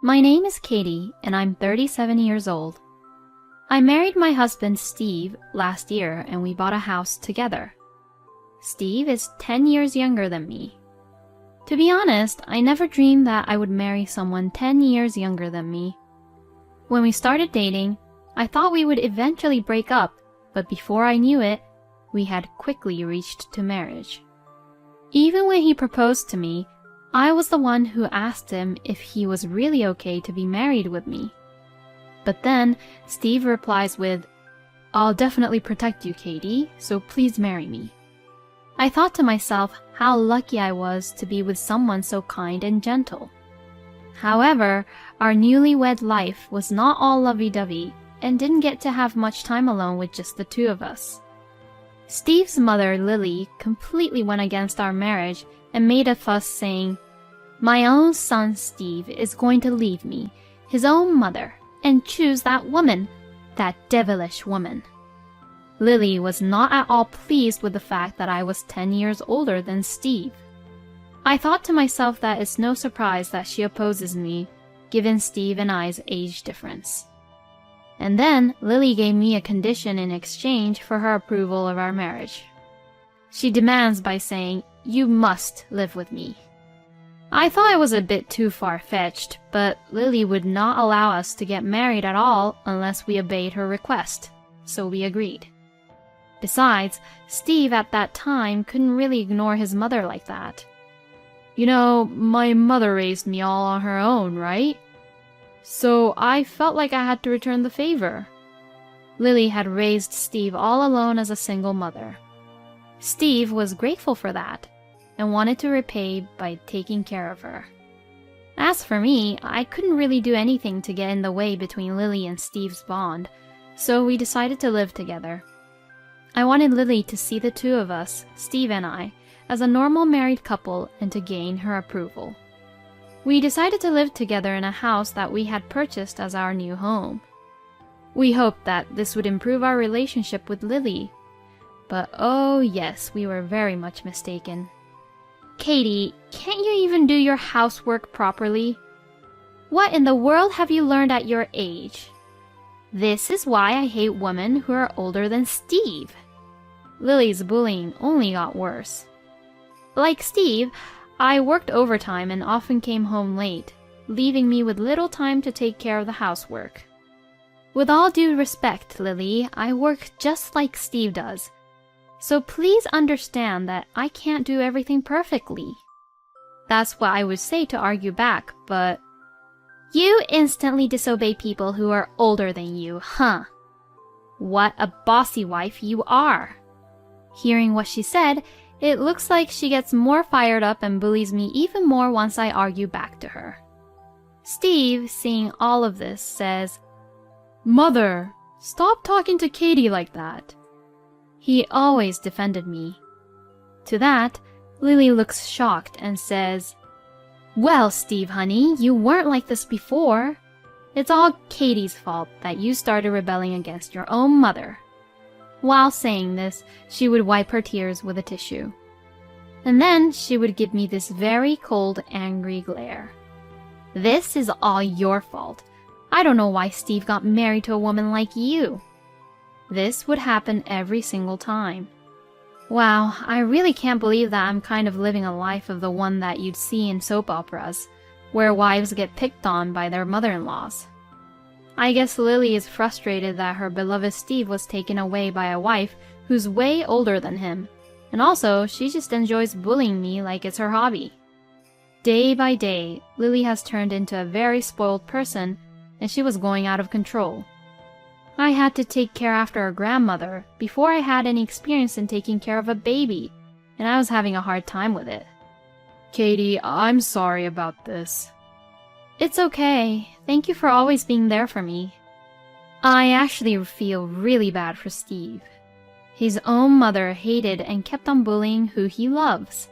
My name is Katie, and I'm 37 years old. I married my husband Steve last year, and we bought a house together. Steve is 10 years younger than me. To be honest, I never dreamed that I would marry someone 10 years younger than me. When we started dating, I thought we would eventually break up, but before I knew it, we had quickly reached to marriage. Even when he proposed to me, I was the one who asked him if he was really okay to be married with me. But then, Steve replies with, "I'll definitely protect you, Katie, so please marry me." I thought to myself how lucky I was to be with someone so kind and gentle. However, our newlywed life was not all lovey-dovey and didn't get to have much time alone with just the two of us. Steve's mother, Lily, completely went against our marriage and made a fuss saying, "My own son Steve is going to leave me, his own mother, and choose that woman, that devilish woman." Lily was not at all pleased with the fact that I was 10 years older than Steve. I thought to myself that it's no surprise that she opposes me, given Steve and I's age difference. And then Lily gave me a condition in exchange for her approval of our marriage. She demands by saying, "You must live with me." I thought it was a bit too far-fetched, but Lily would not allow us to get married at all unless we obeyed her request, so we agreed. Besides, Steve at that time couldn't really ignore his mother like that. "You know, my mother raised me all on her own, right? So I felt like I had to return the favor." Lily had raised Steve all alone as a single mother. Steve was grateful for that and wanted to repay by taking care of her. As for me, I couldn't really do anything to get in the way between Lily and Steve's bond, so we decided to live together. I wanted Lily to see the two of us, Steve and I, as a normal married couple and to gain her approval. We decided to live together in a house that we had purchased as our new home. We hoped that this would improve our relationship with Lily. But oh yes, we were very much mistaken. "Katie, can't you even do your housework properly? What in the world have you learned at your age? This is why I hate women who are older than Steve." Lily's bullying only got worse. Like Steve, I worked overtime and often came home late, leaving me with little time to take care of the housework. With all due respect, Lily, I work just like Steve does. So please understand that I can't do everything perfectly. That's what I would say to argue back, but... "You instantly disobey people who are older than you, huh? What a bossy wife you are." Hearing what she said, it looks like she gets more fired up and bullies me even more once I argue back to her. Steve, seeing all of this, says, "Mother, stop talking to Katie like that." He always defended me. To that, Lily looks shocked and says, "Well, Steve, honey, you weren't like this before. It's all Katie's fault that you started rebelling against your own mother." While saying this, she would wipe her tears with a tissue. And then she would give me this very cold, angry glare. "This is all your fault. I don't know why Steve got married to a woman like you." This would happen every single time. Wow, I really can't believe that I'm kind of living a life of the one that you'd see in soap operas, where wives get picked on by their mother-in-laws. I guess Lily is frustrated that her beloved Steve was taken away by a wife who's way older than him, and also she just enjoys bullying me like it's her hobby. Day by day, Lily has turned into a very spoiled person, and she was going out of control. I had to take care after a grandmother before I had any experience in taking care of a baby, and I was having a hard time with it. "Katie, I'm sorry about this." "It's okay. Thank you for always being there for me." I actually feel really bad for Steve. His own mother hated and kept on bullying who he loves.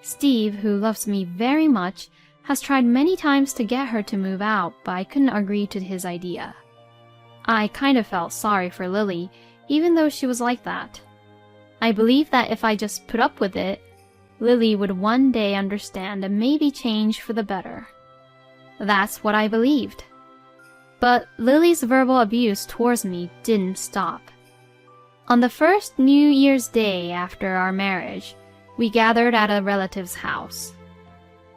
Steve, who loves me very much, has tried many times to get her to move out, but I couldn't agree to his idea. I kind of felt sorry for Lily, even though she was like that. I believe that if I just put up with it, Lily would one day understand and maybe change for the better. That's what I believed. But Lily's verbal abuse towards me didn't stop. On the first New Year's Day after our marriage, we gathered at a relative's house.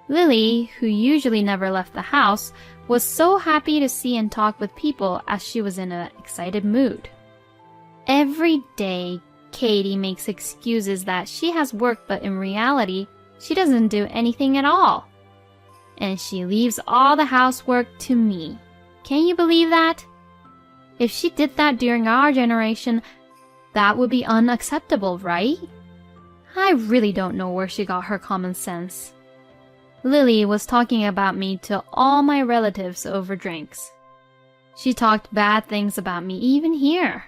Lily, who usually never left the house, was so happy to see and talk with people as she was in an excited mood. Every day, Katie makes excuses that she has work, but in reality, she doesn't do anything at all. And she leaves all the housework to me. Can you believe that? If she did that during our generation, that would be unacceptable, right? I really don't know where she got her common sense. Lily was talking about me to all my relatives over drinks. She talked bad things about me even here.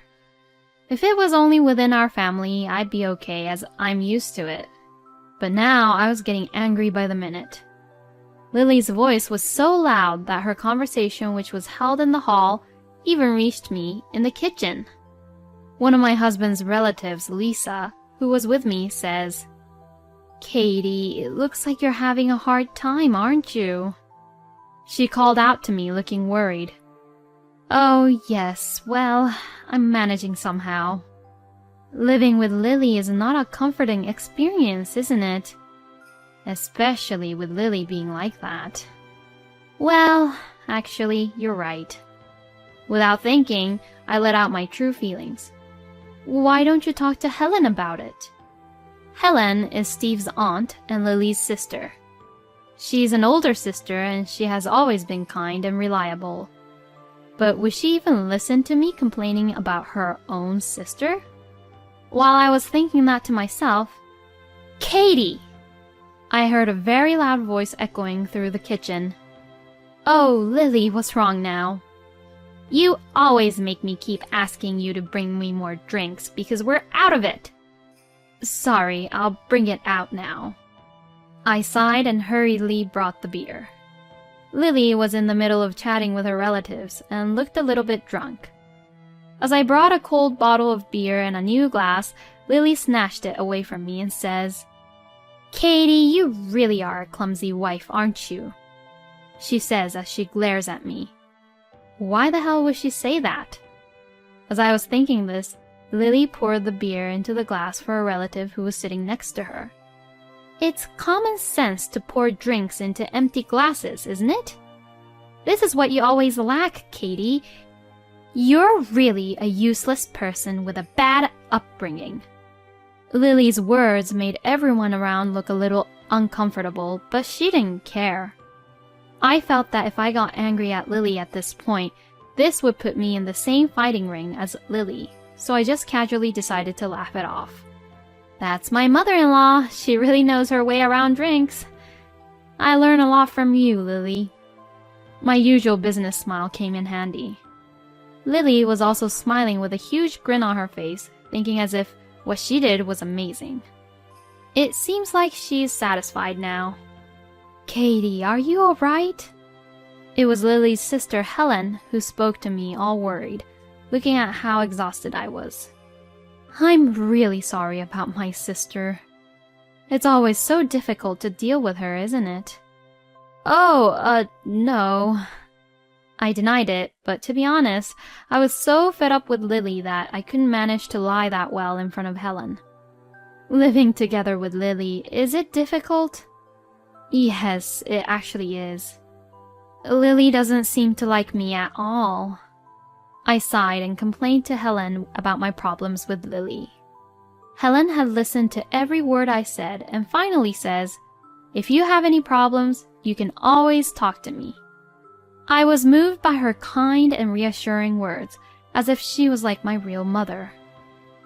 If it was only within our family, I'd be okay as I'm used to it. But now I was getting angry by the minute. Lily's voice was so loud that her conversation, which was held in the hall, even reached me in the kitchen. One of my husband's relatives, Lisa, who was with me, says, "Katie, it looks like you're having a hard time, aren't you?" She called out to me, looking worried. "Oh, yes, well, I'm managing somehow." Living with Lily is not a comforting experience, isn't it? Especially with Lily being like that. Well, actually, you're right. Without thinking, I let out my true feelings. Why don't you talk to Helen about it? Helen is Steve's aunt and Lily's sister. She's an older sister and she has always been kind and reliable. But would she even listen to me complaining about her own sister? While I was thinking that to myself, "Katie!" I heard a very loud voice echoing through the kitchen. "Oh, Lily, what's wrong now?" "You always make me keep asking you to bring me more drinks because we're out of it." "Sorry, I'll bring it out now." I sighed and hurriedly brought the beer. Lily was in the middle of chatting with her relatives and looked a little bit drunk. As I brought a cold bottle of beer and a new glass, Lily snatched it away from me and says, "Katie, you really are a clumsy wife, aren't you?" she says as she glares at me. Why the hell would she say that? As I was thinking this, Lily poured the beer into the glass for a relative who was sitting next to her. It's common sense to pour drinks into empty glasses, isn't it? This is what you always lack, Katie. You're really a useless person with a bad upbringing. Lily's words made everyone around look a little uncomfortable, but she didn't care. I felt that if I got angry at Lily at this point, this would put me in the same fighting ring as Lily, so I just casually decided to laugh it off. That's my mother-in-law. She really knows her way around drinks. I learn a lot from you, Lily. My usual business smile came in handy. Lily was also smiling with a huge grin on her face, thinking as if what she did was amazing. It seems like she's satisfied now. Katie, are you all right? It was Lily's sister Helen who spoke to me, all worried, looking at how exhausted I was. I'm really sorry about my sister. It's always so difficult to deal with her, isn't it? Oh, no. I denied it, but to be honest, I was so fed up with Lily that I couldn't manage to lie that well in front of Helen. Living together with Lily, is it difficult? Yes, it actually is. Lily doesn't seem to like me at all. I sighed and complained to Helen about my problems with Lily. Helen had listened to every word I said and finally says, "If you have any problems, you can always talk to me." I was moved by her kind and reassuring words, as if she was like my real mother.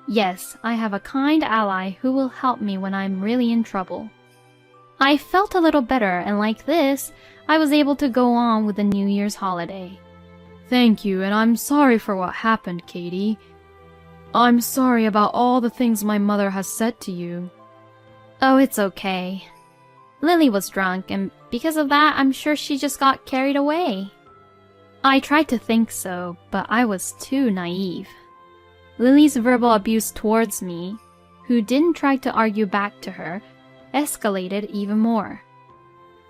Yes, I have a kind ally who will help me when I'm really in trouble. I felt a little better, and like this, I was able to go on with the New Year's holiday. Thank you, and I'm sorry for what happened, Katie. I'm sorry about all the things my mother has said to you. Oh, it's okay. Lily was drunk, and because of that, I'm sure she just got carried away. I tried to think so, but I was too naive. Lily's verbal abuse towards me, who didn't try to argue back to her, escalated even more.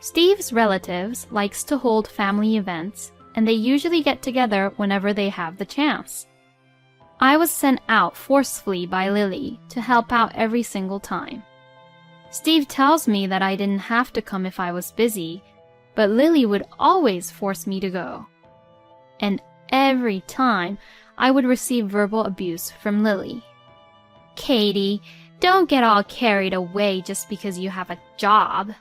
Steve's relatives likes to hold family events, and they usually get together whenever they have the chance. I was sent out forcefully by Lily to help out every single time. Steve tells me that I didn't have to come if I was busy, but Lily would always force me to go. And every time, I would receive verbal abuse from Lily. Katie, don't get all carried away just because you have a job.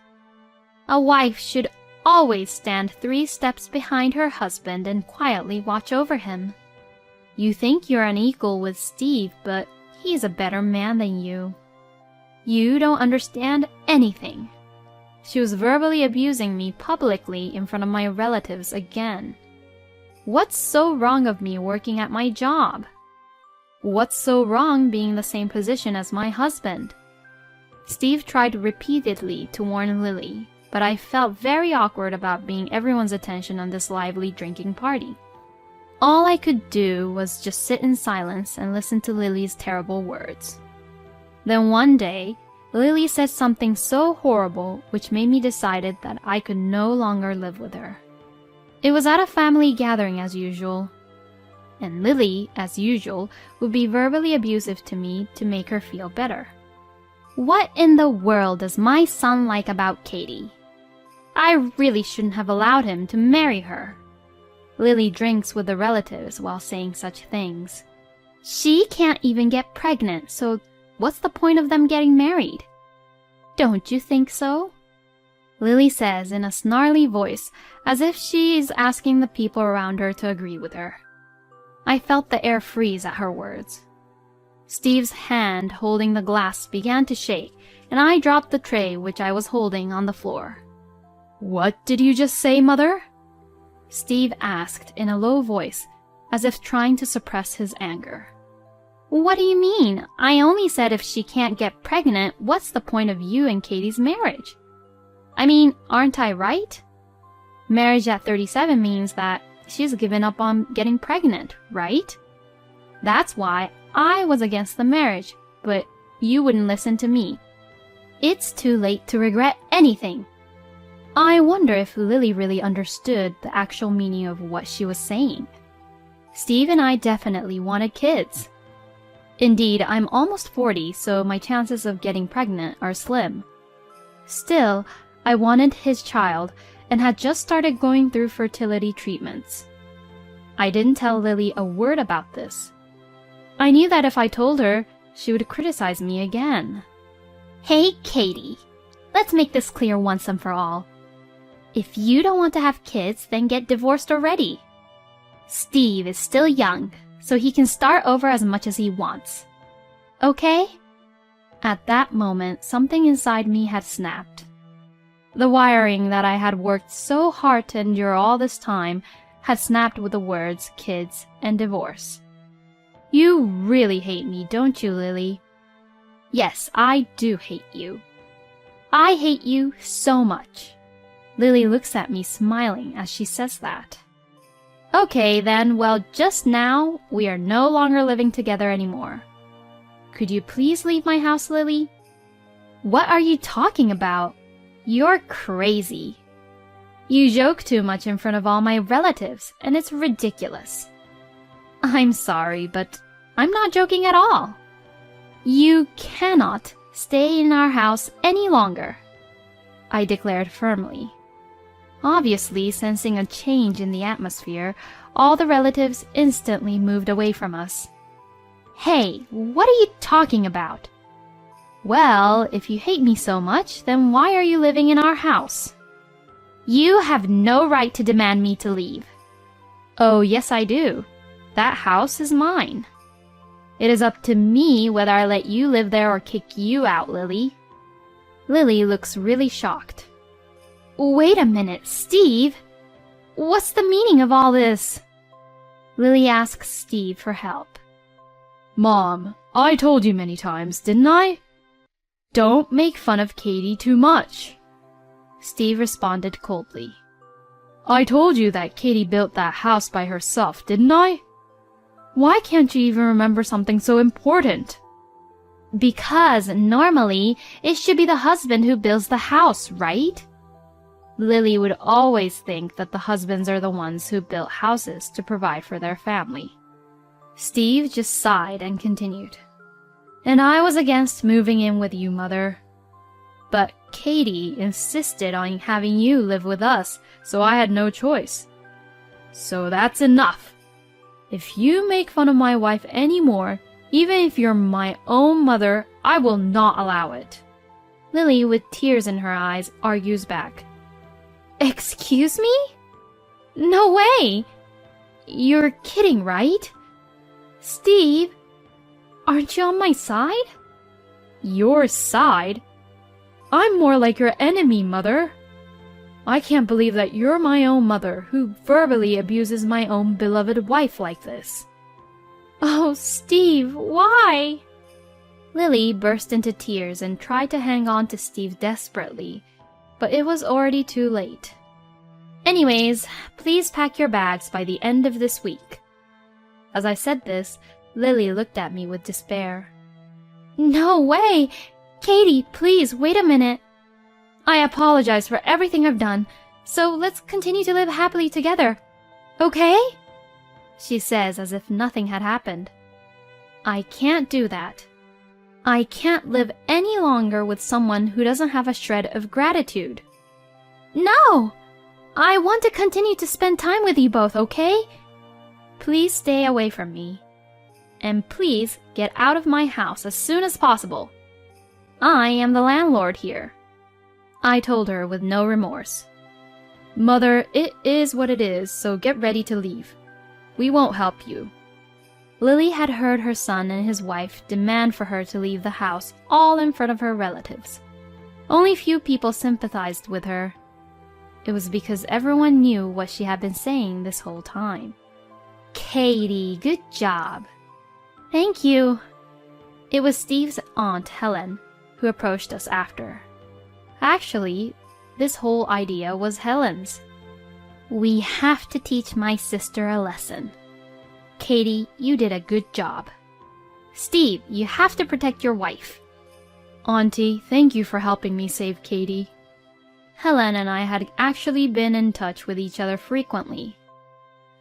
A wife should always stand 3 steps behind her husband and quietly watch over him. You think you're an equal with Steve, but he's a better man than you. You don't understand anything. She was verbally abusing me publicly in front of my relatives again. What's so wrong of me working at my job? What's so wrong being in the same position as my husband? Steve tried repeatedly to warn Lily, but I felt very awkward about being everyone's attention on this lively drinking party. All I could do was just sit in silence and listen to Lily's terrible words. Then one day, Lily said something so horrible which made me decide that I could no longer live with her. It was at a family gathering as usual, and Lily, as usual, would be verbally abusive to me to make her feel better. What in the world does my son like about Katie? I really shouldn't have allowed him to marry her. Lily drinks with the relatives while saying such things. She can't even get pregnant, so what's the point of them getting married? Don't you think so? Lily says in a snarly voice, as if she is asking the people around her to agree with her. I felt the air freeze at her words. Steve's hand holding the glass began to shake, and I dropped the tray which I was holding on the floor. What did you just say, Mother? Steve asked in a low voice, as if trying to suppress his anger. What do you mean? I only said if she can't get pregnant, what's the point of you and Katie's marriage? I mean, aren't I right? Marriage at 37 means that she's given up on getting pregnant, right? That's why I was against the marriage, but you wouldn't listen to me. It's too late to regret anything. I wonder if Lily really understood the actual meaning of what she was saying. Steve and I definitely wanted kids. Indeed, I'm almost 40, so my chances of getting pregnant are slim. Still, I wanted his child and had just started going through fertility treatments. I didn't tell Lily a word about this. I knew that if I told her, she would criticize me again. Hey, Katie, let's make this clear once and for all. If you don't want to have kids, then get divorced already. Steve is still young, so he can start over as much as he wants. Okay? At that moment, something inside me had snapped. The wiring that I had worked so hard to endure all this time had snapped with the words kids and divorce. You really hate me, don't you, Lily? Yes, I do hate you. I hate you so much. Lily looks at me smiling as she says that. Okay then, well just now, we are no longer living together anymore. Could you please leave my house, Lily? What are you talking about? You're crazy. You joke too much in front of all my relatives, and it's ridiculous. I'm sorry, but I'm not joking at all. You cannot stay in our house any longer, I declared firmly. Obviously, sensing a change in the atmosphere, all the relatives instantly moved away from us. Hey, what are you talking about? Well, if you hate me so much, then why are you living in our house? You have no right to demand me to leave. Oh, yes I do. That house is mine. It is up to me whether I let you live there or kick you out, Lily. Lily looks really shocked. Wait a minute, Steve! What's the meaning of all this? Lily asks Steve for help. Mom, I told you many times, didn't I? Don't make fun of Katie too much. Steve responded coldly. I told you that Katie built that house by herself, didn't I? Why can't you even remember something so important? Because normally, it should be the husband who builds the house, right? Lily would always think that the husbands are the ones who built houses to provide for their family. Steve just sighed and continued. And I was against moving in with you, Mother. But Katie insisted on having you live with us, so I had no choice. So that's enough. If you make fun of my wife anymore, even if you're my own mother, I will not allow it. Lily, with tears in her eyes, argues back. Excuse me? No way! You're kidding, right? Steve, aren't you on my side? Your side? I'm more like your enemy, Mother. I can't believe that you're my own mother who verbally abuses my own beloved wife like this. Oh, Steve, why? Lily burst into tears and tried to hang on to Steve desperately, but it was already too late. Anyways, please pack your bags by the end of this week. As I said this, Lily looked at me with despair. No way! Katie, please, wait a minute. I apologize for everything I've done, so let's continue to live happily together. Okay? She says as if nothing had happened. I can't do that. I can't live any longer with someone who doesn't have a shred of gratitude. No! I want to continue to spend time with you both, okay? Please stay away from me. And please get out of my house as soon as possible. I am the landlord here. I told her with no remorse. Mother, it is what it is, so get ready to leave. We won't help you. Lily had heard her son and his wife demand for her to leave the house all in front of her relatives. Only few people sympathized with her. It was because everyone knew what she had been saying this whole time. Katie, good job. Thank you. It was Steve's aunt, Helen, who approached us after. Actually, this whole idea was Helen's. We have to teach my sister a lesson. Katie, you did a good job. Steve, you have to protect your wife. Auntie, thank you for helping me save Katie. Helen and I had actually been in touch with each other frequently.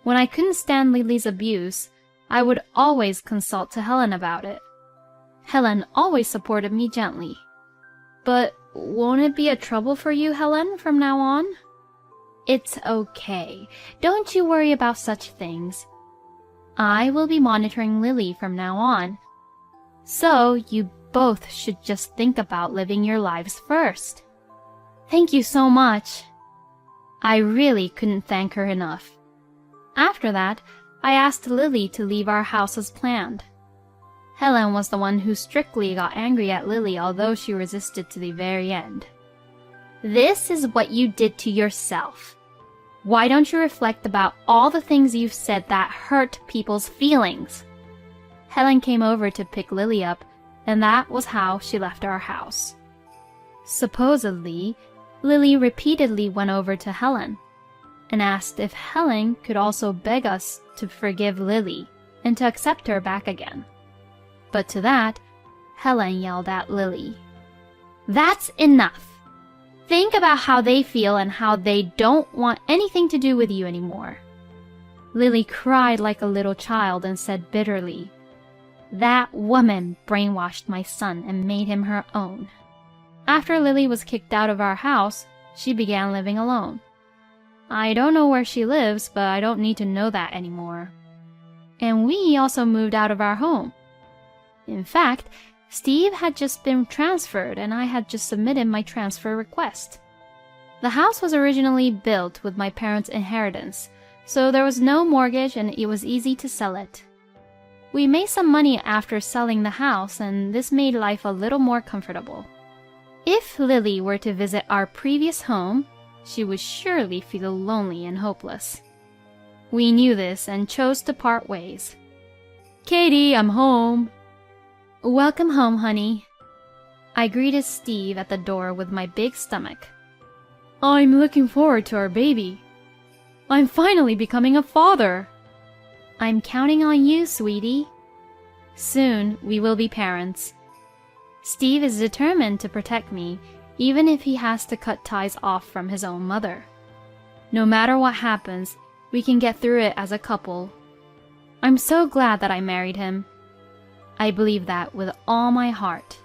When I couldn't stand Lily's abuse, I would always consult to Helen about it. Helen always supported me gently. But won't it be a trouble for you, Helen, from now on? It's okay. Don't you worry about such things. I will be monitoring Lily from now on. So you both should just think about living your lives first. Thank you so much. I really couldn't thank her enough. After that, I asked Lily to leave our house as planned. Helen was the one who strictly got angry at Lily, although she resisted to the very end. This is what you did to yourself. Why don't you reflect about all the things you've said that hurt people's feelings? Helen came over to pick Lily up, and that was how she left our house. Supposedly, Lily repeatedly went over to Helen and asked if Helen could also beg us to forgive Lily and to accept her back again. But to that, Helen yelled at Lily. That's enough! Think about how they feel and how they don't want anything to do with you anymore. Lily cried like a little child and said bitterly, That woman brainwashed my son and made him her own. After Lily was kicked out of our house, she began living alone. I don't know where she lives, but I don't need to know that anymore. And we also moved out of our home. In fact, Steve had just been transferred and I had just submitted my transfer request. The house was originally built with my parents' inheritance, so there was no mortgage and it was easy to sell it. We made some money after selling the house, and this made life a little more comfortable. If Lily were to visit our previous home, she would surely feel lonely and hopeless. We knew this and chose to part ways. Katie, I'm home. Welcome home, honey. I greeted Steve at the door with my big stomach. I'm looking forward to our baby. I'm finally becoming a father. I'm counting on you, sweetie. Soon we will be parents. Steve is determined to protect me. even if he has to cut ties off from his own mother. No matter what happens, we can get through it as a couple. I'm so glad that I married him. I believe that with all my heart.